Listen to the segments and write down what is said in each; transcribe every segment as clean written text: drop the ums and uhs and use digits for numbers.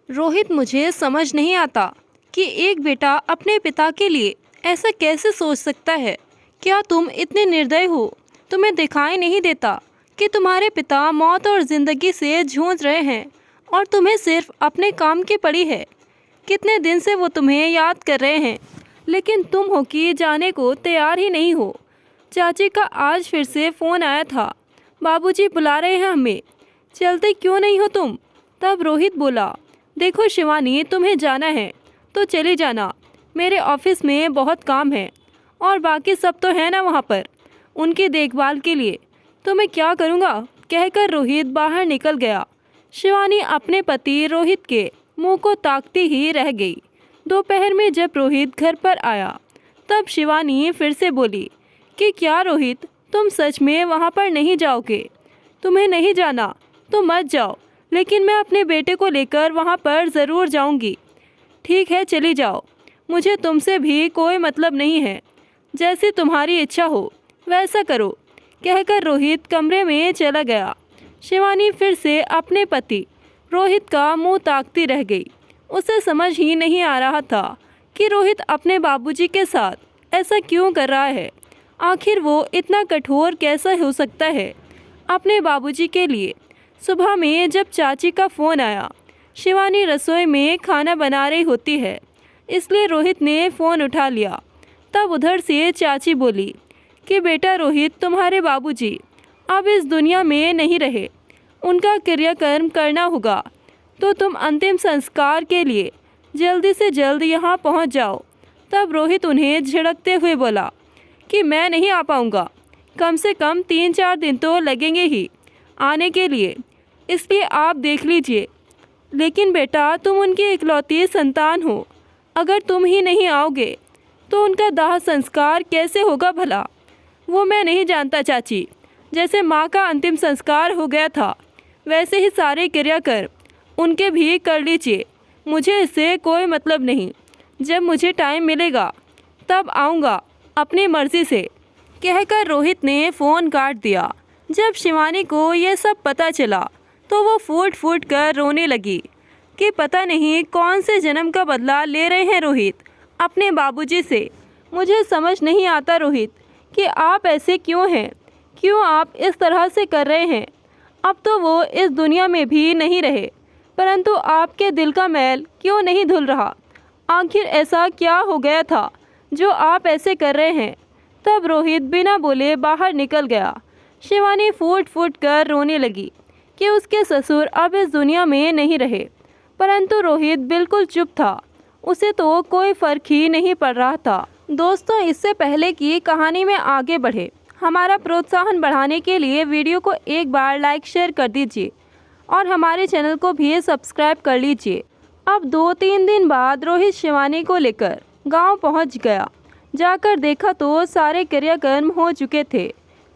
रोहित, मुझे समझ नहीं आता कि एक बेटा अपने पिता के लिए ऐसा कैसे सोच सकता है। क्या तुम इतने निर्दयी हो? तुम्हें दिखाई नहीं देता कि तुम्हारे पिता मौत और ज़िंदगी से जूझ रहे हैं और तुम्हें सिर्फ अपने काम की पड़ी है। कितने दिन से वो तुम्हें याद कर रहे हैं, लेकिन तुम हो कि जाने को तैयार ही नहीं हो। चाची का आज फिर से फ़ोन आया था, बाबूजी बुला रहे हैं हमें, चलते क्यों नहीं हो तुम? तब रोहित बोला, देखो शिवानी, तुम्हें जाना है तो चली जाना, मेरे ऑफिस में बहुत काम है और बाकी सब तो है ना वहाँ पर, उनकी देखभाल के लिए तो मैं क्या करूँगा, कहकर रोहित बाहर निकल गया। शिवानी अपने पति रोहित के मुंह को ताकती ही रह गई। दोपहर में जब रोहित घर पर आया तब शिवानी फिर से बोली कि क्या रोहित, तुम सच में वहाँ पर नहीं जाओगे? तुम्हें नहीं जाना तो मत जाओ, लेकिन मैं अपने बेटे को लेकर वहाँ पर ज़रूर जाऊँगी। ठीक है, चली जाओ, मुझे तुमसे भी कोई मतलब नहीं है, जैसी तुम्हारी इच्छा हो वैसा करो, कहकर रोहित कमरे में चला गया। शिवानी फिर से अपने पति रोहित का मुंह ताकती रह गई। उसे समझ ही नहीं आ रहा था कि रोहित अपने बाबूजी के साथ ऐसा क्यों कर रहा है। आखिर वो इतना कठोर कैसा हो सकता है अपने बाबूजी के लिए। सुबह में जब चाची का फ़ोन आया, शिवानी रसोई में खाना बना रही होती है, इसलिए रोहित ने फ़ोन उठा लिया। तब उधर से चाची बोली कि बेटा रोहित, तुम्हारे बाबूजी अब इस दुनिया में नहीं रहे, उनका क्रियाकर्म करना होगा, तो तुम अंतिम संस्कार के लिए जल्दी से जल्द यहाँ पहुँच जाओ। तब रोहित उन्हें झिड़कते हुए बोला कि मैं नहीं आ पाऊँगा, कम से कम 3-4 दिन तो लगेंगे ही आने के लिए, इसलिए आप देख लीजिए। लेकिन बेटा, तुम उनकी इकलौती संतान हो, अगर तुम ही नहीं आओगे तो उनका दाह संस्कार कैसे होगा भला? वो मैं नहीं जानता चाची, जैसे माँ का अंतिम संस्कार हो गया था वैसे ही सारे क्रियाकर्म उनके भी कर लीजिए, मुझे इससे कोई मतलब नहीं। जब मुझे टाइम मिलेगा तब आऊँगा अपनी मर्ज़ी से, कहकर रोहित ने फ़ोन काट दिया। जब शिवानी को यह सब पता चला तो वो फूट फूट कर रोने लगी कि पता नहीं कौन से जन्म का बदला ले रहे हैं रोहित अपने बाबूजी से। मुझे समझ नहीं आता रोहित कि आप ऐसे क्यों हैं, क्यों आप इस तरह से कर रहे हैं। अब तो वो इस दुनिया में भी नहीं रहे, परंतु आपके दिल का मैल क्यों नहीं धुल रहा? आखिर ऐसा क्या हो गया था जो आप ऐसे कर रहे हैं? तब रोहित बिना बोले बाहर निकल गया। शिवानी फूट फूट कर रोने लगी कि उसके ससुर अब इस दुनिया में नहीं रहे, परंतु रोहित बिल्कुल चुप था, उसे तो कोई फ़र्क ही नहीं पड़ रहा था। दोस्तों, इससे पहले कि कहानी में आगे बढ़े, हमारा प्रोत्साहन बढ़ाने के लिए वीडियो को एक बार लाइक शेयर कर दीजिए और हमारे चैनल को भी सब्सक्राइब कर लीजिए। अब 2-3 दिन बाद रोहित शिवानी को लेकर गांव पहुंच गया। जाकर देखा तो सारे क्रियाकर्म हो चुके थे,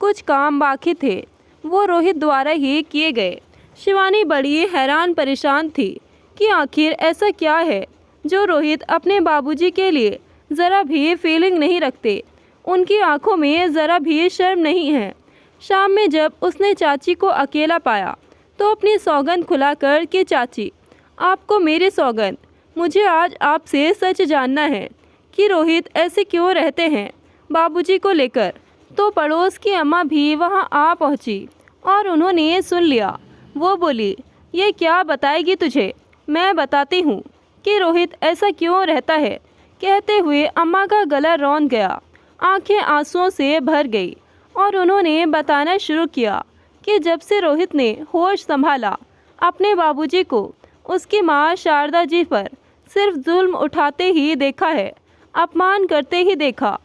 कुछ काम बाकी थे, वो रोहित द्वारा ही किए गए। शिवानी बड़ी हैरान परेशान थी कि आखिर ऐसा क्या है जो रोहित अपने बाबूजी के लिए ज़रा भी फीलिंग नहीं रखते, उनकी आंखों में ज़रा भी शर्म नहीं है। शाम में जब उसने चाची को अकेला पाया तो अपनी सौगंध खुलाकर कि चाची, आपको मेरी सौगंध, मुझे आज आपसे सच जानना है कि रोहित ऐसे क्यों रहते हैं बाबूजी को लेकर। तो पड़ोस की अम्मा भी वहां आ पहुंची और उन्होंने सुन लिया। वो बोली, ये क्या बताएगी तुझे, मैं बताती हूँ कि रोहित ऐसा क्यों रहता है। कहते हुए अम्मा का गला रौंद गया, आंखें आंसुओं से भर गई और उन्होंने बताना शुरू किया कि जब से रोहित ने होश संभाला, अपने बाबूजी को उसकी माँ शारदा जी पर सिर्फ जुल्म उठाते ही देखा है, अपमान करते ही देखा।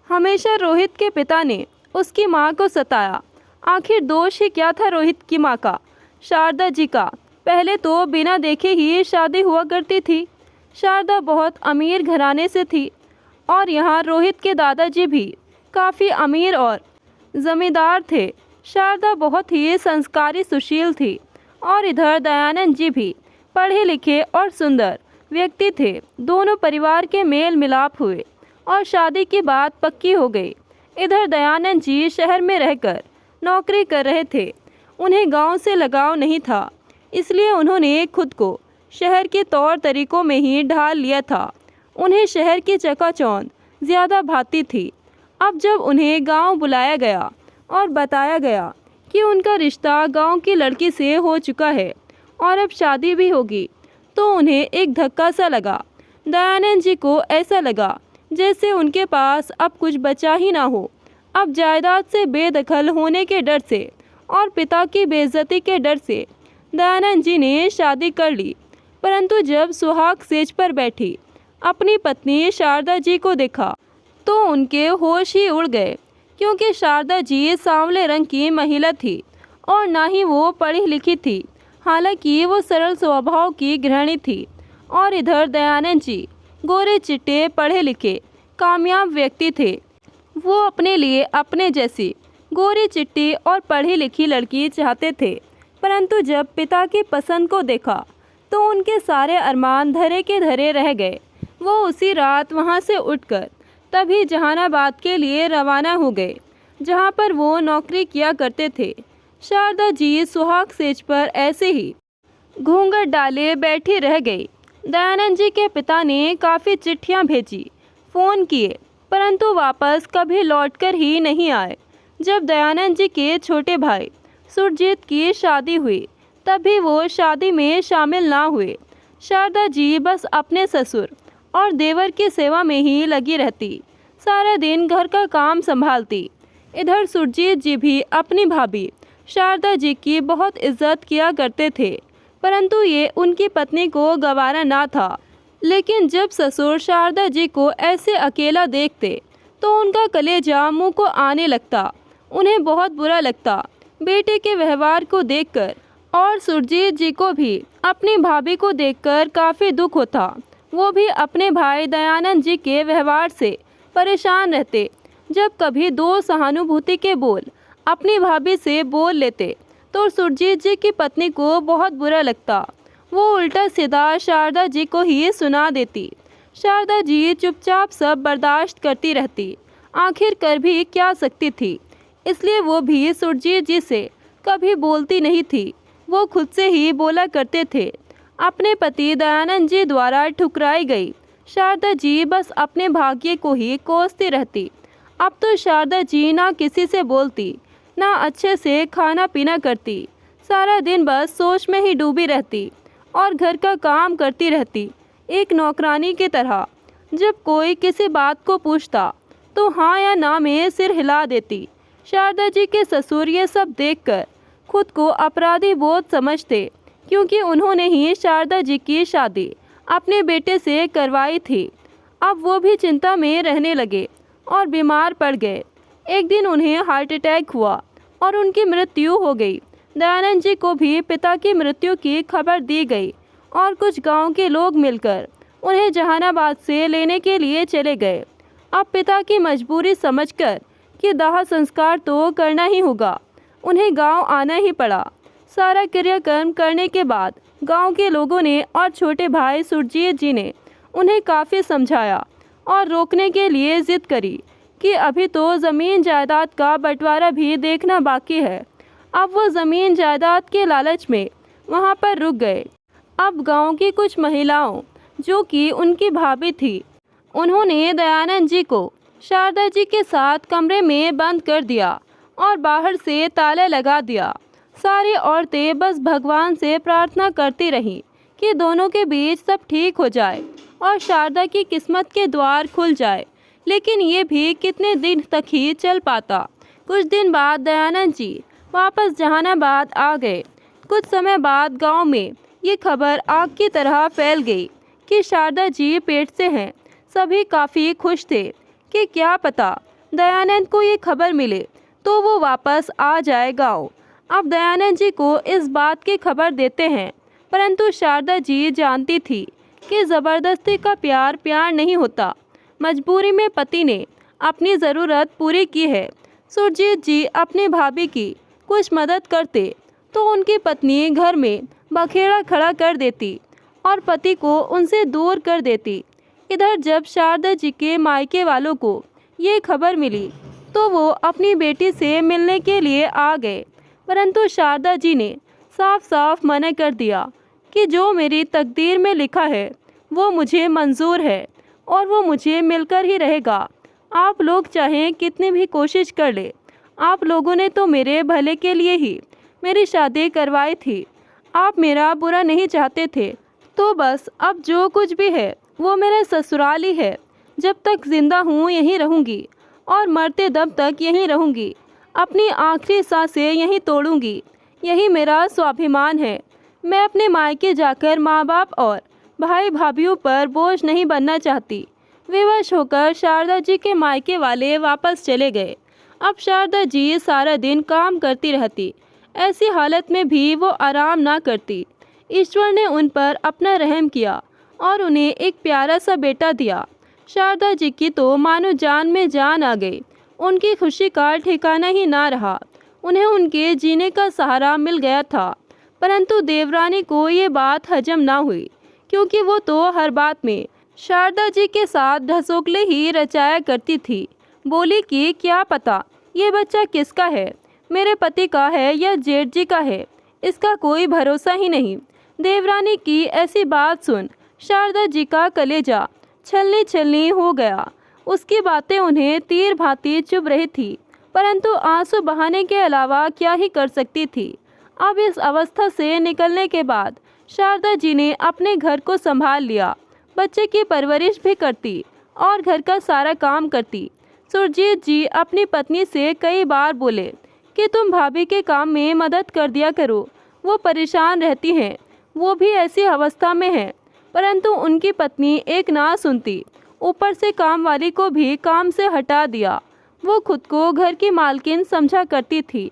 हमेशा रोहित के पिता ने उसकी माँ को सताया। आखिर दोष ही क्या था रोहित की माँ का, शारदा जी का? पहले तो बिना देखे ही शादी हुआ करती थी। शारदा बहुत अमीर घराने से थी और यहाँ रोहित के दादाजी भी काफ़ी अमीर और ज़मींदार थे। शारदा बहुत ही संस्कारी सुशील थी और इधर दयानंद जी भी पढ़े लिखे और सुंदर व्यक्ति थे। दोनों परिवार के मेल मिलाप हुए और शादी की बात पक्की हो गई। इधर दयानंद जी शहर में रहकर नौकरी कर रहे थे, उन्हें गांव से लगाव नहीं था, इसलिए उन्होंने खुद को शहर के तौर तरीकों में ही ढाल लिया था। उन्हें शहर की चकाचौंध ज़्यादा भाती थी। अब जब उन्हें गांव बुलाया गया और बताया गया कि उनका रिश्ता गांव की लड़की से हो चुका है और अब शादी भी होगी, तो उन्हें एक धक्का सा लगा। दयानंद जी को ऐसा लगा जैसे उनके पास अब कुछ बचा ही ना हो। अब जायदाद से बेदखल होने के डर से और पिता की बेइज्जती के डर से दयानंद जी ने शादी कर ली। परंतु जब सुहाग सेज पर बैठी अपनी पत्नी शारदा जी को देखा तो उनके होश ही उड़ गए, क्योंकि शारदा जी सांवले रंग की महिला थी और ना ही वो पढ़ी लिखी थी। हालांकि वो सरल स्वभाव की गृहिणी थी और इधर दयानंद जी गोरे चिट्टे पढ़े लिखे कामयाब व्यक्ति थे। वो अपने लिए अपने जैसी गोरी चिट्टी और पढ़ी लिखी लड़की चाहते थे। परंतु जब पिता की पसंद को देखा तो उनके सारे अरमान धरे के धरे रह गए। वो उसी रात वहाँ से उठकर तभी जहानाबाद के लिए रवाना हो गए, जहाँ पर वो नौकरी किया करते थे। शारदा जी सुहाग सेज पर ऐसे ही घूंघट डाले बैठी रह गई। दयानंद जी के पिता ने काफ़ी चिट्ठियाँ भेजी, फ़ोन किए, परंतु वापस कभी लौटकर ही नहीं आए। जब दयानंद जी के छोटे भाई सुरजीत की शादी हुई तभी वो शादी में शामिल ना हुए। शारदा जी बस अपने ससुर और देवर की सेवा में ही लगी रहती, सारा दिन घर का काम संभालती। इधर सुरजीत जी भी अपनी भाभी शारदा जी की बहुत इज्जत किया करते थे, परंतु ये उनकी पत्नी को गवारा ना था। लेकिन जब ससुर शारदा जी को ऐसे अकेला देखते तो उनका कलेजा मुंह को आने लगता। उन्हें बहुत बुरा लगता बेटे के व्यवहार को देखकर, और सुरजीत जी को भी अपनी भाभी को देखकर काफ़ी दुख होता। वो भी अपने भाई दयानंद जी के व्यवहार से परेशान रहते। जब कभी दो सहानुभूति के बोल अपनी भाभी से बोल लेते तो सुरजीत जी की पत्नी को बहुत बुरा लगता। वो उल्टा सीधा शारदा जी को ही सुना देती। शारदा जी चुपचाप सब बर्दाश्त करती रहती, आखिर कर भी क्या सकती थी। इसलिए वो भी सुरजीत जी से कभी बोलती नहीं थी, वो खुद से ही बोला करते थे। अपने पति दयानंद जी द्वारा ठुकराई गई शारदा जी बस अपने भाग्य को ही कोसती रहती। अब तो शारदा जी ना किसी से बोलती, ना अच्छे से खाना पीना करती, सारा दिन बस सोच में ही डूबी रहती और घर का काम करती रहती, एक नौकरानी की तरह। जब कोई किसी बात को पूछता तो हाँ या ना में सिर हिला देती। शारदा जी के ससुर ये सब देखकर खुद को अपराधी बोध समझते, क्योंकि उन्होंने ही शारदा जी की शादी अपने बेटे से करवाई थी। अब वो भी चिंता में रहने लगे और बीमार पड़ गए। एक दिन उन्हें हार्ट अटैक हुआ और उनकी मृत्यु हो गई। दयानंद जी को भी पिता की मृत्यु की खबर दी गई और कुछ गांव के लोग मिलकर उन्हें जहानाबाद से लेने के लिए चले गए। अब पिता की मजबूरी समझकर कि दाह संस्कार तो करना ही होगा, उन्हें गांव आना ही पड़ा। सारा क्रियाक्रम करने के बाद गांव के लोगों ने और छोटे भाई सुरजीत जी ने उन्हें काफ़ी समझाया और रोकने के लिए ज़िद करी कि अभी तो ज़मीन जायदाद का बंटवारा भी देखना बाकी है। अब वो ज़मीन जायदाद के लालच में वहाँ पर रुक गए। अब गांव की कुछ महिलाओं जो कि उनकी भाभी थी, उन्होंने दयानंद जी को शारदा जी के साथ कमरे में बंद कर दिया और बाहर से ताला लगा दिया। सारी औरतें बस भगवान से प्रार्थना करती रहीं कि दोनों के बीच सब ठीक हो जाए और शारदा की किस्मत के द्वार खुल जाए। लेकिन ये भी कितने दिन तक ही चल पाता। कुछ दिन बाद दयानंद जी वापस जहानाबाद आ गए। कुछ समय बाद गांव में ये खबर आग की तरह फैल गई कि शारदा जी पेट से हैं। सभी काफ़ी खुश थे कि क्या पता दयानंद को ये खबर मिले तो वो वापस आ जाए गाँव। अब दयानंद जी को इस बात की खबर देते हैं, परंतु शारदा जी जानती थी कि ज़बरदस्ती का प्यार प्यार नहीं होता। मजबूरी में पति ने अपनी ज़रूरत पूरी की है। सुरजीत जी अपनी भाभी की कुछ मदद करते तो उनकी पत्नी घर में बखेड़ा खड़ा कर देती और पति को उनसे दूर कर देती। इधर जब शारदा जी के मायके वालों को ये खबर मिली तो वो अपनी बेटी से मिलने के लिए आ गए, परंतु शारदा जी ने साफ साफ मना कर दिया कि जो मेरी तकदीर में लिखा है वो मुझे मंजूर है और वो मुझे मिलकर ही रहेगा। आप लोग चाहें कितनी भी कोशिश कर ले, आप लोगों ने तो मेरे भले के लिए ही मेरी शादी करवाई थी। आप मेरा बुरा नहीं चाहते थे, तो बस अब जो कुछ भी है वो मेरा ससुराल ही है। जब तक जिंदा हूँ यहीं रहूँगी और मरते दम तक यहीं रहूँगी। अपनी आखिरी सांसें यहीं तोड़ूँगी। यही मेरा स्वाभिमान है। मैं अपने मायके जाकर माँ बाप और भाई भाभीयों पर बोझ नहीं बनना चाहती। विवश होकर शारदा जी के मायके वाले वापस चले गए। अब शारदा जी सारा दिन काम करती रहती। ऐसी हालत में भी वो आराम ना करती। ईश्वर ने उन पर अपना रहम किया और उन्हें एक प्यारा सा बेटा दिया। शारदा जी की तो मानो जान में जान आ गई। उनकी खुशी का ठिकाना ही ना रहा। उन्हें उनके जीने का सहारा मिल गया था। परंतु देवरानी को ये बात हजम ना हुई, क्योंकि वो तो हर बात में शारदा जी के साथ ढसोकले ही रचाया करती थी। बोली कि क्या पता ये बच्चा किसका है, मेरे पति का है या जेठ जी का है, इसका कोई भरोसा ही नहीं। देवरानी की ऐसी बात सुन शारदा जी का कलेजा छलनी छलनी हो गया। उसकी बातें उन्हें तीर भांति चुभ रही थी, परंतु आंसू बहाने के अलावा क्या ही कर सकती थी। अब इस अवस्था से निकलने के बाद शारदा जी ने अपने घर को संभाल लिया। बच्चे की परवरिश भी करती और घर का सारा काम करती। सुरजीत जी अपनी पत्नी से कई बार बोले कि तुम भाभी के काम में मदद कर दिया करो, वो परेशान रहती हैं, वो भी ऐसी अवस्था में है। परंतु उनकी पत्नी एक ना सुनती। ऊपर से काम वाली को भी काम से हटा दिया। वो खुद को घर की मालकिन समझा करती थी।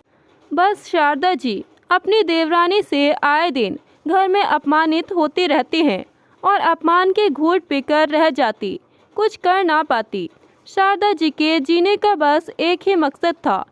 बस शारदा जी अपनी देवरानी से आए दिन घर में अपमानित होती रहती हैं और अपमान के घूंट पीकर रह जाती, कुछ कर ना पाती। शारदा जी के जीने का बस एक ही मकसद था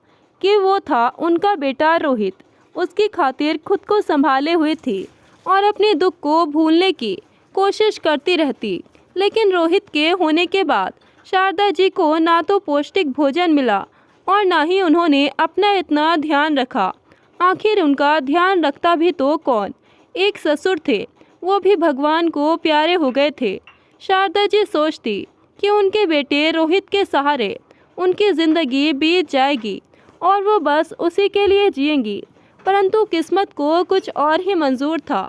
कि वो था उनका बेटा रोहित। उसकी खातिर खुद को संभाले हुई थी और अपने दुख को भूलने की कोशिश करती रहती। लेकिन रोहित के होने के बाद शारदा जी को ना तो पौष्टिक भोजन मिला और ना ही उन्होंने अपना इतना ध्यान रखा। आखिर उनका ध्यान रखता भी तो कौन, एक ससुर थे, वो भी भगवान को प्यारे हो गए थे। शारदा जी सोचती कि उनके बेटे रोहित के सहारे उनकी ज़िंदगी बीत जाएगी और वो बस उसी के लिए जिएंगी। परंतु किस्मत को कुछ और ही मंजूर था।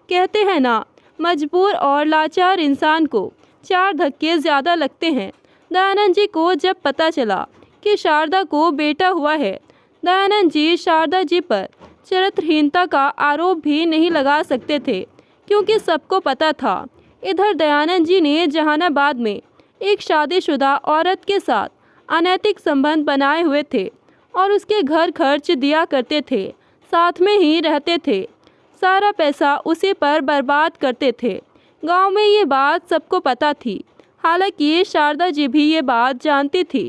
कहते हैं ना, मजबूर और लाचार इंसान को 4 धक्के ज़्यादा लगते हैं। दयानंद जी को जब पता चला कि शारदा को बेटा हुआ है, दयानंद जी शारदा जी पर चरित्रहीनता का आरोप भी नहीं लगा सकते थे, क्योंकि सबको पता था। इधर दयानंद जी ने जहानाबाद में एक शादीशुदा औरत के साथ अनैतिक संबंध बनाए हुए थे और उसके घर खर्च दिया करते थे, साथ में ही रहते थे, सारा पैसा उसी पर बर्बाद करते थे। गांव में ये बात सबको पता थी। हालांकि शारदा जी भी ये बात जानती थी।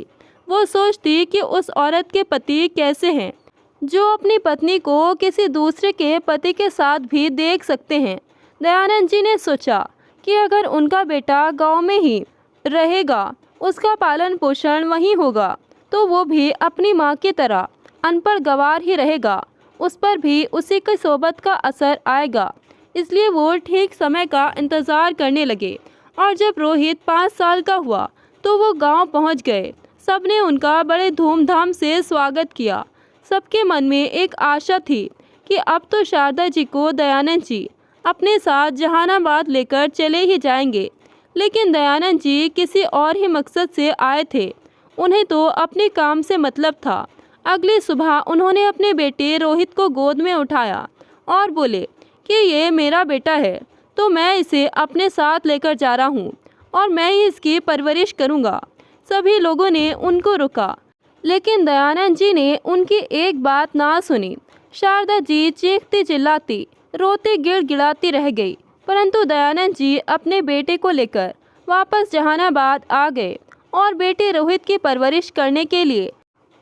वो सोचती कि उस औरत के पति कैसे हैं, जो अपनी पत्नी को किसी दूसरे के पति के साथ भी देख सकते हैं। दयानंद जी ने सोचा कि अगर उनका बेटा गांव में ही रहेगा, उसका पालन पोषण वहीं होगा, तो वो भी अपनी माँ की तरह अनपढ़ गंवार ही रहेगा, उस पर भी उसी की सोबत का असर आएगा। इसलिए वो ठीक समय का इंतज़ार करने लगे और जब रोहित 5 साल का हुआ तो वो गांव पहुंच गए। सबने उनका बड़े धूमधाम से स्वागत किया। सबके मन में एक आशा थी कि अब तो शारदा जी को दयानंद जी अपने साथ जहानाबाद लेकर चले ही जाएंगे। लेकिन दयानंद जी किसी और ही मकसद से आए थे। उन्हें तो अपने काम से मतलब था। अगली सुबह उन्होंने अपने बेटे रोहित को गोद में उठाया और बोले कि ये मेरा बेटा है, तो मैं इसे अपने साथ लेकर जा रहा हूँ और मैं ही इसकी परवरिश करूँगा। सभी लोगों ने उनको रुका, लेकिन दयानंद जी ने उनकी एक बात ना सुनी। शारदा जी चीखती चिल्लाती, रोती गिड़गिड़ाती रह गई। परंतु दयानंद जी अपने बेटे को लेकर वापस जहानाबाद आ गए और बेटे रोहित की परवरिश करने के लिए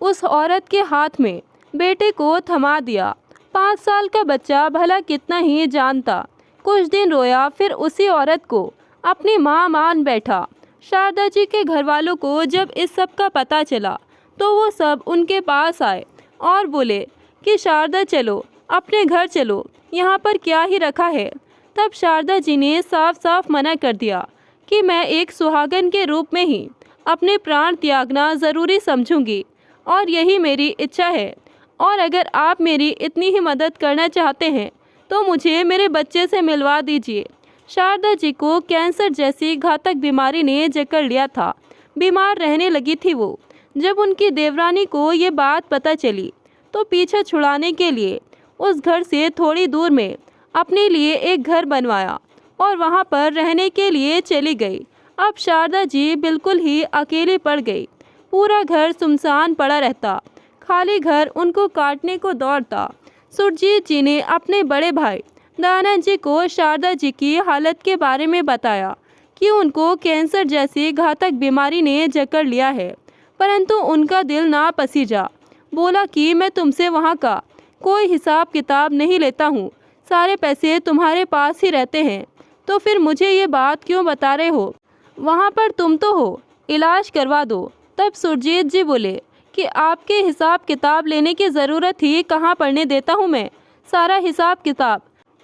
उस औरत के हाथ में बेटे को थमा दिया। 5 साल का बच्चा भला कितना ही जानता। कुछ दिन रोया, फिर उसी औरत को अपनी माँ मान बैठा। शारदा जी के घर वालों को जब इस सब का पता चला तो वो सब उनके पास आए और बोले कि शारदा चलो, अपने घर चलो, यहाँ पर क्या ही रखा है। तब शारदा जी ने साफ साफ मना कर दिया कि मैं एक सुहागन के रूप में ही अपने प्राण त्यागना ज़रूरी समझूंगी और यही मेरी इच्छा है। और अगर आप मेरी इतनी ही मदद करना चाहते हैं तो मुझे मेरे बच्चे से मिलवा दीजिए। शारदा जी को कैंसर जैसी घातक बीमारी ने जकड़ लिया था। बीमार रहने लगी थी वो। जब उनकी देवरानी को ये बात पता चली तो पीछा छुड़ाने के लिए उस घर से थोड़ी दूर में अपने लिए एक घर बनवाया और वहाँ पर रहने के लिए चली गई। अब शारदा जी बिल्कुल ही अकेली पड़ गई। पूरा घर सुनसान पड़ा रहता। खाली घर उनको काटने को दौड़ता। सुरजीत जी ने अपने बड़े भाई दयानंद जी को शारदा जी की हालत के बारे में बताया कि उनको कैंसर जैसी घातक बीमारी ने जकड़ लिया है, परंतु उनका दिल ना पसीजा। बोला कि मैं तुमसे वहाँ का कोई हिसाब किताब नहीं लेता हूँ, सारे पैसे तुम्हारे पास ही रहते हैं, तो फिर मुझे ये बात क्यों बता रहे हो? वहाँ पर तुम तो हो, इलाज करवा दो। तब सुरजीत जी बोले कि आपके हिसाब किताब लेने की ज़रूरत ही कहाँ पड़ने देता हूँ मैं। सारा हिसाब किताब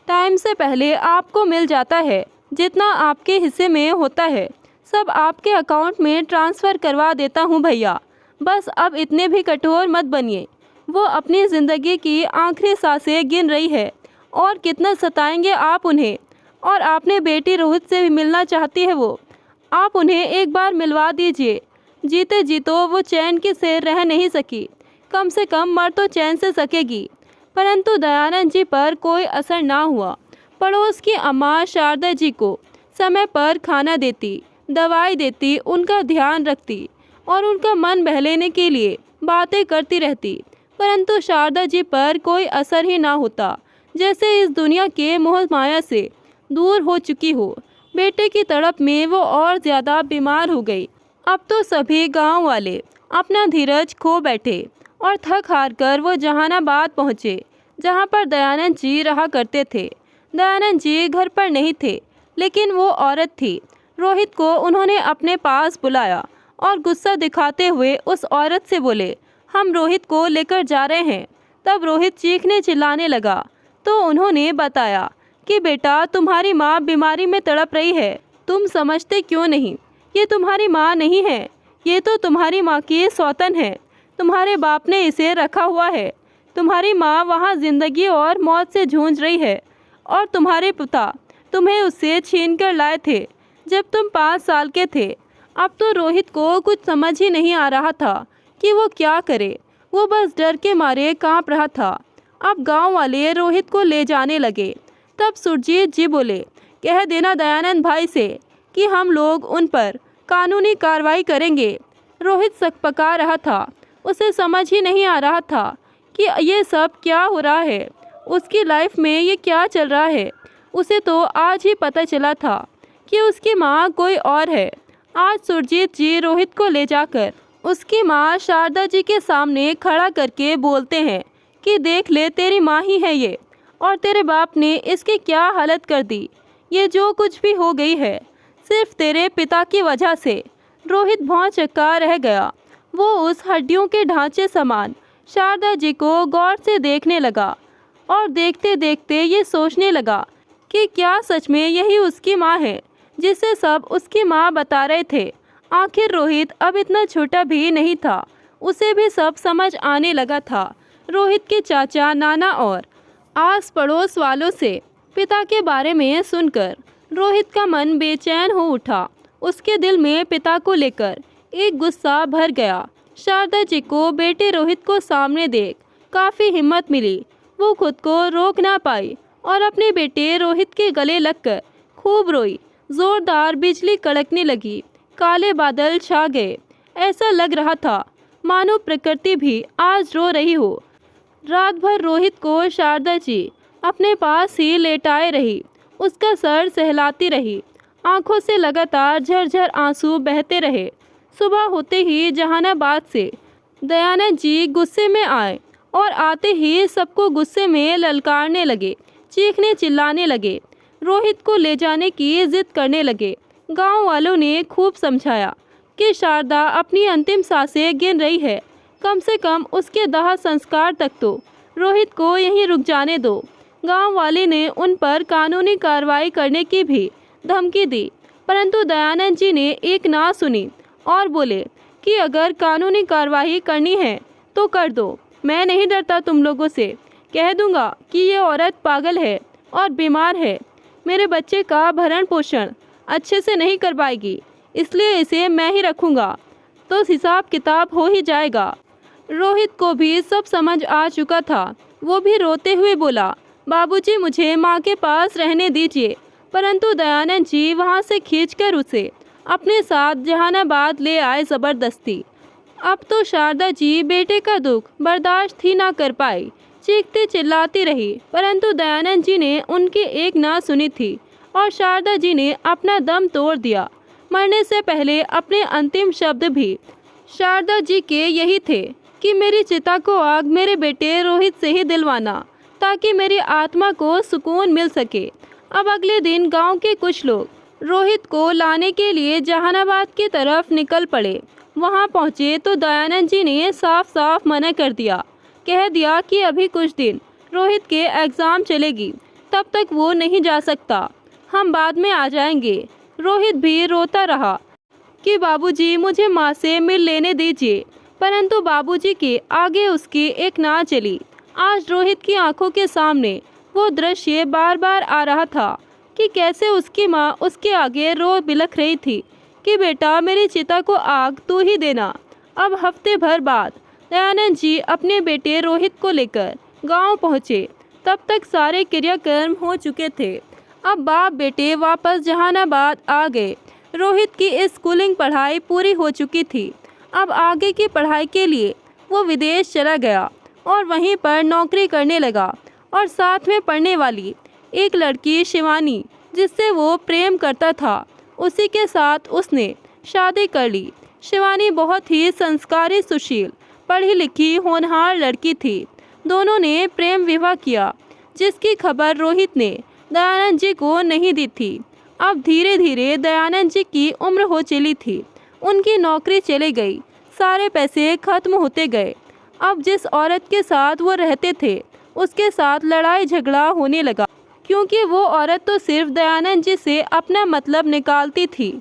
टाइम से पहले आपको मिल जाता है। जितना आपके हिस्से में होता है सब आपके अकाउंट में ट्रांसफ़र करवा देता हूँ भैया। बस अब इतने भी कठोर मत बनिए। वो अपनी ज़िंदगी की आखिरी सांसें गिन रही है और कितना सताएंगे आप उन्हें। और आपने बेटी रोहित से भी मिलना चाहती है वो, आप उन्हें एक बार मिलवा दीजिए। जीते जी तो वो चैन की से रह नहीं सकी, कम से कम मर तो चैन से सकेगी। परंतु दयानंद जी पर कोई असर ना हुआ। पड़ोस की अम्मा शारदा जी को समय पर खाना देती, दवाई देती, उनका ध्यान रखती और उनका मन बहलाने के लिए बातें करती रहती, परंतु शारदा जी पर कोई असर ही ना होता, जैसे इस दुनिया के मोह माया से दूर हो चुकी हो। बेटे की तड़प में वो और ज़्यादा बीमार हो गई। अब तो सभी गांव वाले अपना धीरज खो बैठे और थक हार कर वो जहानाबाद पहुँचे, जहाँ पर दयानंद जी रहा करते थे। दयानंद जी घर पर नहीं थे, लेकिन वो औरत थी। रोहित को उन्होंने अपने पास बुलाया और गुस्सा दिखाते हुए उस औरत से बोले, हम रोहित को लेकर जा रहे हैं। तब रोहित चीखने चिल्लाने लगा तो उन्होंने बताया कि बेटा, तुम्हारी माँ बीमारी में तड़प रही है, तुम समझते क्यों नहीं? ये तुम्हारी माँ नहीं है, ये तो तुम्हारी माँ की सौतन है। तुम्हारे बाप ने इसे रखा हुआ है। तुम्हारी माँ वहाँ ज़िंदगी और मौत से जूझ रही है और तुम्हारे पिता तुम्हें उससे छीन कर लाए थे जब तुम 5 साल के थे। अब तो रोहित को कुछ समझ ही नहीं आ रहा था कि वो क्या करे। वो बस डर के मारे काँप रहा था। अब गांव वाले रोहित को ले जाने लगे। तब सुरजीत जी बोले, कह देना दयानंद भाई से कि हम लोग उन पर कानूनी कार्रवाई करेंगे। रोहित सकपका रहा था। उसे समझ ही नहीं आ रहा था कि ये सब क्या हो रहा है, उसकी लाइफ में ये क्या चल रहा है। उसे तो आज ही पता चला था कि उसकी माँ कोई और है। आज सुरजीत जी रोहित को ले जाकर उसकी माँ शारदा जी के सामने खड़ा करके बोलते हैं कि देख ले, तेरी माँ ही है ये, और तेरे बाप ने इसकी क्या हालत कर दी। ये जो कुछ भी हो गई है सिर्फ तेरे पिता की वजह से। रोहित भौंचक्का रह गया। वो उस हड्डियों के ढांचे समान शारदा जी को गौर से देखने लगा और देखते देखते ये सोचने लगा कि क्या सच में यही उसकी माँ है जिसे सब उसकी माँ बता रहे थे। आखिर रोहित अब इतना छोटा भी नहीं था, उसे भी सब समझ आने लगा था। रोहित के चाचा, नाना और आस पड़ोस वालों से पिता के बारे में सुनकर रोहित का मन बेचैन हो उठा। उसके दिल में पिता को लेकर एक गुस्सा भर गया। शारदा जी को बेटे रोहित को सामने देख काफ़ी हिम्मत मिली। वो खुद को रोक ना पाई और अपने बेटे रोहित के गले लगकर खूब रोई। ज़ोरदार बिजली कड़कने लगी, काले बादल छा गए। ऐसा लग रहा था मानो प्रकृति भी आज रो रही हो। रात भर रोहित को शारदा जी अपने पास ही लेटाए रही, उसका सर सहलाती रही। आंखों से लगातार झरझर आंसू बहते रहे। सुबह होते ही जहानाबाद से दयानंद जी गुस्से में आए और आते ही सबको गुस्से में ललकारने लगे, चीखने चिल्लाने लगे, रोहित को ले जाने की जिद करने लगे। गांव वालों ने खूब समझाया कि शारदा अपनी अंतिम सांसें गिन रही है, कम से कम उसके दाह संस्कार तक तो रोहित को यहीं रुक जाने दो। गांव वाले ने उन पर कानूनी कार्रवाई करने की भी धमकी दी, परंतु दयानंद जी ने एक ना सुनी और बोले कि अगर कानूनी कार्रवाई करनी है तो कर दो, मैं नहीं डरता तुम लोगों से। कह दूंगा कि ये औरत पागल है और बीमार है, मेरे बच्चे का भरण पोषण अच्छे से नहीं कर पाएगी, इसलिए इसे मैं ही रखूँगा, तो हिसाब किताब हो ही जाएगा। रोहित को भी सब समझ आ चुका था। वो भी रोते हुए बोला, बाबूजी मुझे माँ के पास रहने दीजिए। परंतु दयानंद जी वहाँ से खींचकर उसे अपने साथ जहानाबाद ले आए ज़बरदस्ती। अब तो शारदा जी बेटे का दुख बर्दाश्त ही ना कर पाई, चीखती चिल्लाती रही, परंतु दयानंद जी ने उनकी एक ना सुनी थी और शारदा जी ने अपना दम तोड़ दिया। मरने से पहले अपने अंतिम शब्द भी शारदा जी के यही थे कि मेरी चिता को आग मेरे बेटे रोहित से ही दिलवाना, ताकि मेरी आत्मा को सुकून मिल सके। अब अगले दिन गांव के कुछ लोग रोहित को लाने के लिए जहानाबाद की तरफ निकल पड़े। वहां पहुंचे तो दयानंद जी ने साफ साफ मना कर दिया, कह दिया कि अभी कुछ दिन रोहित के एग्ज़ाम चलेगी, तब तक वो नहीं जा सकता, हम बाद में आ जाएंगे। रोहित भी रोता रहा कि बाबूजी मुझे माँ से मिल लेने दीजिए, परंतु बाबूजी के आगे उसकी एक ना चली। आज रोहित की आंखों के सामने वो दृश्य बार बार आ रहा था कि कैसे उसकी माँ उसके आगे रो बिलख रही थी कि बेटा मेरी चिता को आग तू ही देना। अब हफ्ते भर बाद दयानंद जी अपने बेटे रोहित को लेकर गांव पहुँचे। तब तक सारे क्रियाक्रम हो चुके थे। अब बाप बेटे वापस जहानाबाद आ गए। रोहित की स्कूलिंग पढ़ाई पूरी हो चुकी थी। अब आगे की पढ़ाई के लिए वो विदेश चला गया और वहीं पर नौकरी करने लगा और साथ में पढ़ने वाली एक लड़की शिवानी, जिससे वो प्रेम करता था, उसी के साथ उसने शादी कर ली। शिवानी बहुत ही संस्कारी, सुशील, पढ़ी लिखी, होनहार लड़की थी। दोनों ने प्रेम विवाह किया, जिसकी खबर रोहित ने दयानंद जी को नहीं दी थी। अब धीरे धीरे दयानंद जी की उम्र हो चली थी, उनकी नौकरी चली गई, सारे पैसे खत्म होते गए। अब जिस औरत के साथ वो रहते थे उसके साथ लड़ाई झगड़ा होने लगा, क्योंकि वो औरत तो सिर्फ दयानंद जी से अपना मतलब निकालती थी।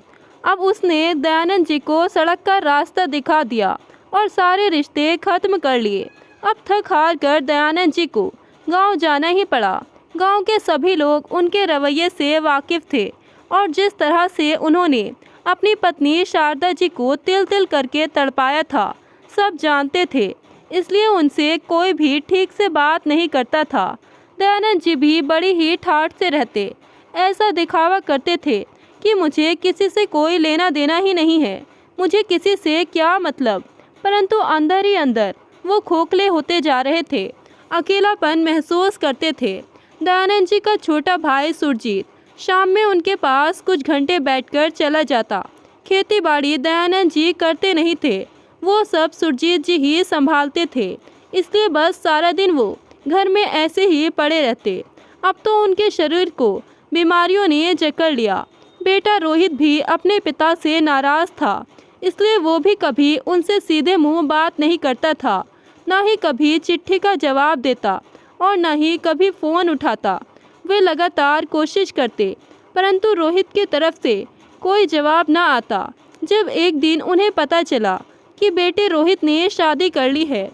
अब उसने दयानंद जी को सड़क का रास्ता दिखा दिया और सारे रिश्ते खत्म कर लिए। अब थक हार कर दयानंद जी को गांव जाना ही पड़ा। गांव के सभी लोग उनके रवैये से वाकिफ़ थे और जिस तरह से उन्होंने अपनी पत्नी शारदा जी को तिल तिल करके तड़पाया था, सब जानते थे, इसलिए उनसे कोई भी ठीक से बात नहीं करता था। दयानंद जी भी बड़ी ही ठाठ से रहते, ऐसा दिखावा करते थे कि मुझे किसी से कोई लेना देना ही नहीं है, मुझे किसी से क्या मतलब। परंतु अंदर ही अंदर वो खोखले होते जा रहे थे, अकेलापन महसूस करते थे। दयानंद जी का छोटा भाई सुरजीत शाम में उनके पास कुछ घंटे बैठकर चला जाता। खेती बाड़ी दयानंद जी करते नहीं थे, वो सब सुरजीत जी ही संभालते थे, इसलिए बस सारा दिन वो घर में ऐसे ही पड़े रहते। अब तो उनके शरीर को बीमारियों ने जकड़ लिया। बेटा रोहित भी अपने पिता से नाराज़ था, इसलिए वो भी कभी उनसे सीधे मुंह बात नहीं करता था, ना ही कभी चिट्ठी का जवाब देता और न ही कभी फ़ोन उठाता। वे लगातार कोशिश करते, परंतु रोहित की तरफ से कोई जवाब न आता। जब एक दिन उन्हें पता चला कि बेटे रोहित ने शादी कर ली है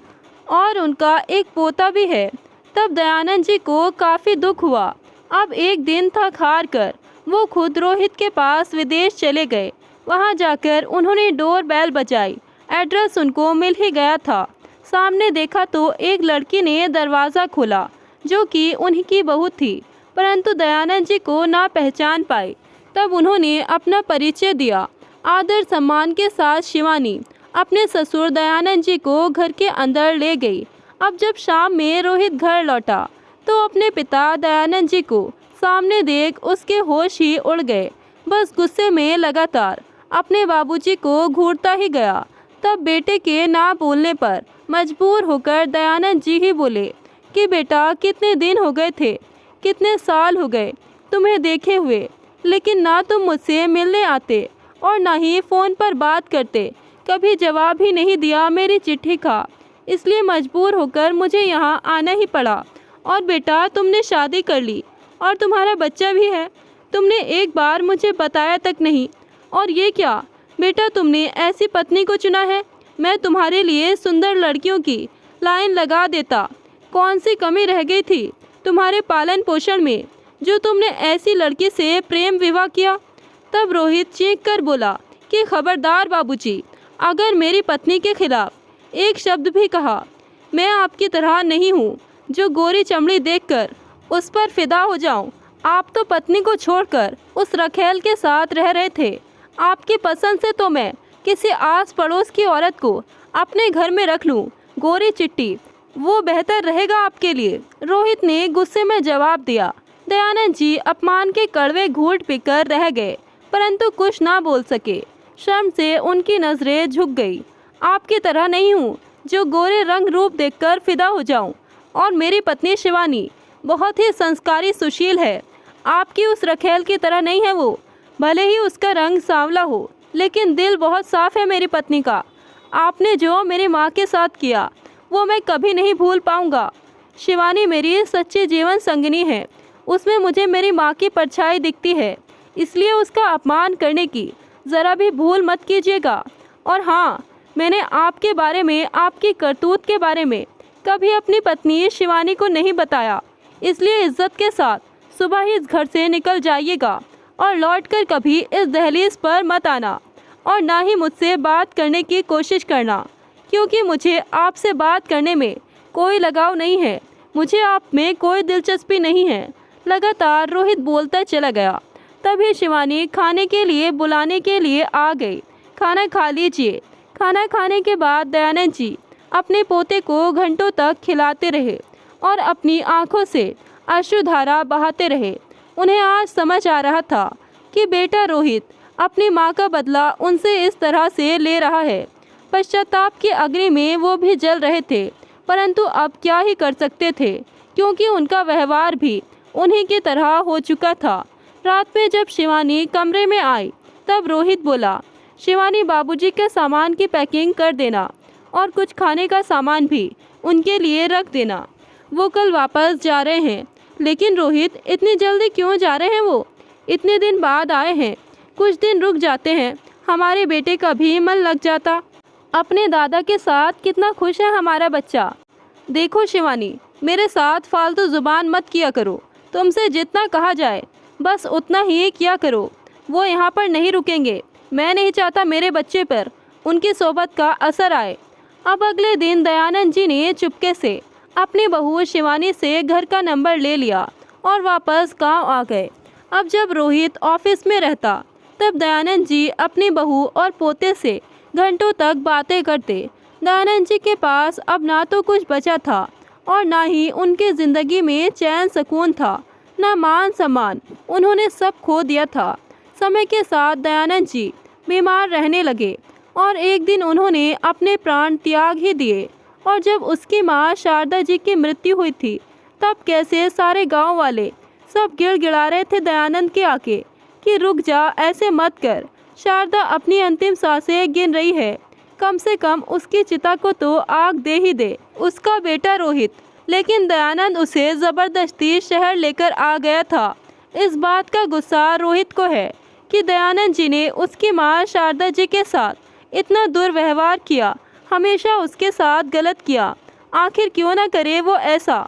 और उनका एक पोता भी है, तब दयानंद जी को काफ़ी दुख हुआ। अब एक दिन थक हार कर वो खुद रोहित के पास विदेश चले गए। वहाँ जाकर उन्होंने डोर बेल बजाई। एड्रेस उनको मिल ही गया था। सामने देखा तो एक लड़की ने दरवाज़ा खोला, जो कि उन्हीं की बहू थी, परंतु दयानंद जी को ना पहचान पाई। तब उन्होंने अपना परिचय दिया। आदर सम्मान के साथ शिवानी अपने ससुर दयानंद जी को घर के अंदर ले गई। अब जब शाम में रोहित घर लौटा तो अपने पिता दयानंद जी को सामने देख उसके होश ही उड़ गए। बस गुस्से में लगातार अपने बाबूजी को घूरता ही गया। तब बेटे के ना बोलने पर मजबूर होकर दयानंद जी ही बोले कि बेटा कितने दिन हो गए थे, कितने साल हो गए तुम्हें देखे हुए, लेकिन ना तुम मुझसे मिलने आते और ना ही फ़ोन पर बात करते, कभी जवाब ही नहीं दिया मेरी चिट्ठी का, इसलिए मजबूर होकर मुझे यहाँ आना ही पड़ा और बेटा तुमने शादी कर ली और तुम्हारा बच्चा भी है। तुमने एक बार मुझे बताया तक नहीं। और ये क्या बेटा, तुमने ऐसी पत्नी को चुना है। मैं तुम्हारे लिए सुंदर लड़कियों की लाइन लगा देता। कौन सी कमी रह गई थी तुम्हारे पालन पोषण में जो तुमने ऐसी लड़की से प्रेम विवाह किया। तब रोहित चीख कर बोला कि खबरदार बाबूजी, अगर मेरी पत्नी के खिलाफ एक शब्द भी कहा, मैं आपकी तरह नहीं हूँ जो गोरी चमड़ी देखकर उस पर फिदा हो जाऊं। आप तो पत्नी को छोड़कर उस रखेल के साथ रह रहे थे। आपकी पसंद से तो मैं किसी आस पड़ोस की औरत को अपने घर में रख लूं, गोरी चिट्टी, वो बेहतर रहेगा आपके लिए। रोहित ने गुस्से में जवाब दिया। दयानंद जी अपमान के कड़वे घूंट पीकर रह गए, परंतु कुछ ना बोल सके। शर्म से उनकी नजरें झुक गई। आपकी तरह नहीं हूँ जो गोरे रंग रूप देखकर फिदा हो जाऊं। और मेरी पत्नी शिवानी बहुत ही संस्कारी सुशील है। आपकी उस रखेल की तरह नहीं है वो। भले ही उसका रंग सांवला हो, लेकिन दिल बहुत साफ है मेरी पत्नी का। आपने जो मेरी माँ के साथ किया वो मैं कभी नहीं भूल पाऊँगा। शिवानी मेरी सच्ची जीवन संगिनी है। उसमें मुझे मेरी माँ की परछाई दिखती है, इसलिए उसका अपमान करने की ज़रा भी भूल मत कीजिएगा। और हाँ, मैंने आपके बारे में, आपकी करतूत के बारे में कभी अपनी पत्नी शिवानी को नहीं बताया, इसलिए इज्जत के साथ सुबह ही इस घर से निकल जाइएगा और लौटकर कभी इस दहलीज पर मत आना और ना ही मुझसे बात करने की कोशिश करना, क्योंकि मुझे आपसे बात करने में कोई लगाव नहीं है। मुझे आप में कोई दिलचस्पी नहीं है। लगातार रोहित बोलता चला गया। तभी शिवानी खाने के लिए बुलाने के लिए आ गई। खाना खा लीजिए। खाना खाने के बाद दयानंद जी अपने पोते को घंटों तक खिलाते रहे और अपनी आंखों से अश्रुधारा बहाते रहे। उन्हें आज समझ आ रहा था कि बेटा रोहित अपनी माँ का बदला उनसे इस तरह से ले रहा है। पश्चाताप की अग्नि में वो भी जल रहे थे, परंतु अब क्या ही कर सकते थे, क्योंकि उनका व्यवहार भी उन्हीं की तरह हो चुका था। रात में जब शिवानी कमरे में आई तब रोहित बोला, शिवानी बाबूजी के सामान की पैकिंग कर देना और कुछ खाने का सामान भी उनके लिए रख देना। वो कल वापस जा रहे हैं। लेकिन रोहित, इतनी जल्दी क्यों जा रहे हैं? वो इतने दिन बाद आए हैं। कुछ दिन रुक जाते हैं, हमारे बेटे का भी मन लग जाता। अपने दादा के साथ कितना खुश है हमारा बच्चा। देखो शिवानी, मेरे साथ फालतू जुबान मत किया करो। तुमसे जितना कहा जाए बस उतना ही किया करो। वो यहाँ पर नहीं रुकेंगे। मैं नहीं चाहता मेरे बच्चे पर उनकी सोबत का असर आए। अब अगले दिन दयानंद जी ने चुपके से अपनी बहू शिवानी से घर का नंबर ले लिया और वापस गांव आ गए। अब जब रोहित ऑफिस में रहता तब दयानंद जी अपनी बहू और पोते से घंटों तक बातें करते। दयानंद जी के पास अब ना तो कुछ बचा था और ना ही उनकी ज़िंदगी में चैन सुकून था, ना मान सम्मान। उन्होंने सब खो दिया था। समय के साथ दयानंद जी बीमार रहने लगे और एक दिन उन्होंने अपने प्राण त्याग ही दिए। और जब उसकी माँ शारदा जी की मृत्यु हुई थी तब कैसे सारे गांव वाले सब गिड़गिड़ा रहे थे दयानंद के आके कि रुक जा, ऐसे मत कर। शारदा अपनी अंतिम सांसें गिन रही है, कम से कम उसकी चिता को तो आग दे ही दे। उसका बेटा रोहित, लेकिन दयानंद उसे ज़बरदस्ती शहर लेकर आ गया था। इस बात का गुस्सा रोहित को है कि दयानंद जी ने उसकी माँ शारदा जी के साथ इतना दुर्व्यवहार किया, हमेशा उसके साथ गलत किया। आखिर क्यों ना करे वो ऐसा।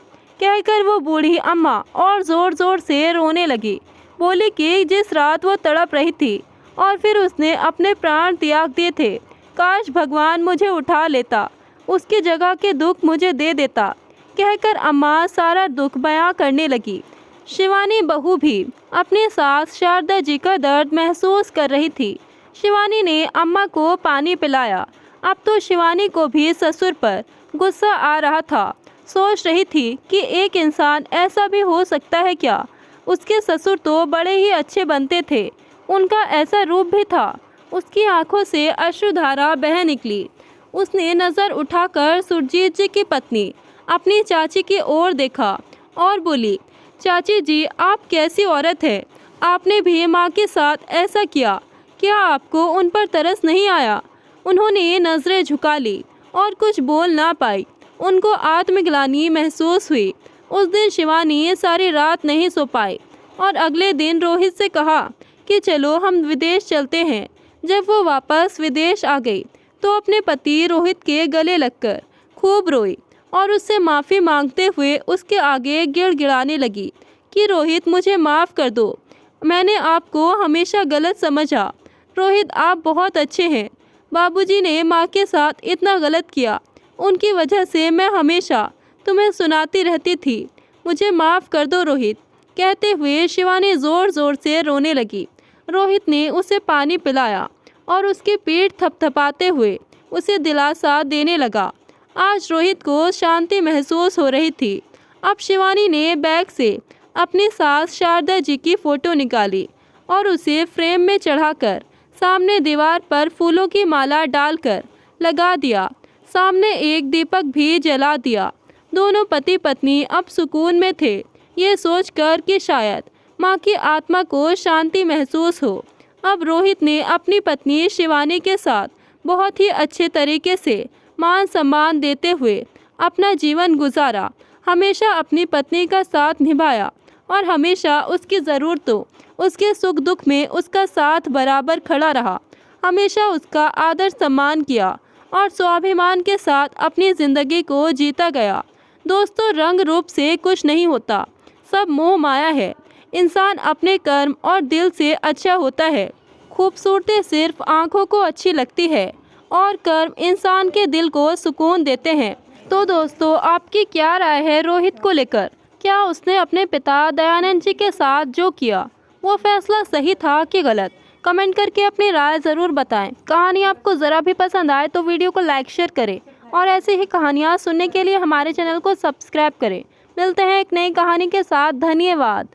कहकर वो बूढ़ी अम्मा और ज़ोर ज़ोर से रोने लगी। बोली कि जिस रात वो तड़प रही थी और फिर उसने अपने प्राण त्याग दिए थे, काश भगवान मुझे उठा लेता, उसकी जगह के दुख मुझे दे देता। कहकर अम्मा सारा दुख बयां करने लगी। शिवानी बहू भी अपनी सास शारदा जी का दर्द महसूस कर रही थी। शिवानी ने अम्मा को पानी पिलाया। अब तो शिवानी को भी ससुर पर गुस्सा आ रहा था। सोच रही थी कि एक इंसान ऐसा भी हो सकता है क्या। उसके ससुर तो बड़े ही अच्छे बनते थे, उनका ऐसा रूप भी था। उसकी आंखों से अश्रुधारा बह निकली। उसने नज़र उठाकर सुरजीत जी की पत्नी अपनी चाची की ओर देखा और बोली, चाची जी, आप कैसी औरत है? आपने भी माँ के साथ ऐसा किया, क्या आपको उन पर तरस नहीं आया? उन्होंने नज़रें झुका ली और कुछ बोल ना पाई। उनको आत्मग्लानि महसूस हुई। उस दिन शिवानी सारी रात नहीं सो पाई और अगले दिन रोहित से कहा कि चलो हम विदेश चलते हैं। जब वो वापस विदेश आ गई तो अपने पति रोहित के गले लगकर खूब रोई और उससे माफ़ी मांगते हुए उसके आगे गिड़गिड़ाने लगी कि रोहित मुझे माफ़ कर दो, मैंने आपको हमेशा गलत समझा। रोहित आप बहुत अच्छे हैं, बाबूजी ने माँ के साथ इतना गलत किया, उनकी वजह से मैं हमेशा तुम्हें सुनाती रहती थी, मुझे माफ़ कर दो रोहित। कहते हुए शिवानी ज़ोर ज़ोर से रोने लगी। रोहित ने उसे पानी पिलाया और उसकी पीठ थपथपाते हुए उसे दिलासा देने लगा। आज रोहित को शांति महसूस हो रही थी। अब शिवानी ने बैग से अपनी सास शारदा जी की फ़ोटो निकाली और उसे फ्रेम में चढ़ाकर सामने दीवार पर फूलों की माला डालकर लगा दिया। सामने एक दीपक भी जला दिया। दोनों पति पत्नी अब सुकून में थे, ये सोचकर कि शायद माँ की आत्मा को शांति महसूस हो। अब रोहित ने अपनी पत्नी शिवानी के साथ बहुत ही अच्छे तरीके से मान सम्मान देते हुए अपना जीवन गुजारा। हमेशा अपनी पत्नी का साथ निभाया और हमेशा उसकी ज़रूरतों, उसके सुख दुख में उसका साथ बराबर खड़ा रहा। हमेशा उसका आदर सम्मान किया और स्वाभिमान के साथ अपनी ज़िंदगी को जीता गया। दोस्तों, रंग रूप से कुछ नहीं होता, सब मोह माया है। इंसान अपने कर्म और दिल से अच्छा होता है। खूबसूरती सिर्फ आँखों को अच्छी लगती है और कर्म इंसान के दिल को सुकून देते हैं। तो दोस्तों, आपकी क्या राय है रोहित को लेकर? क्या उसने अपने पिता दयानंद जी के साथ जो किया वो फैसला सही था कि गलत? कमेंट करके अपनी राय ज़रूर बताएं। कहानी आपको ज़रा भी पसंद आए तो वीडियो को लाइक शेयर करें और ऐसे ही कहानियाँ सुनने के लिए हमारे चैनल को सब्सक्राइब करें। मिलते हैं एक नई कहानी के साथ। धन्यवाद।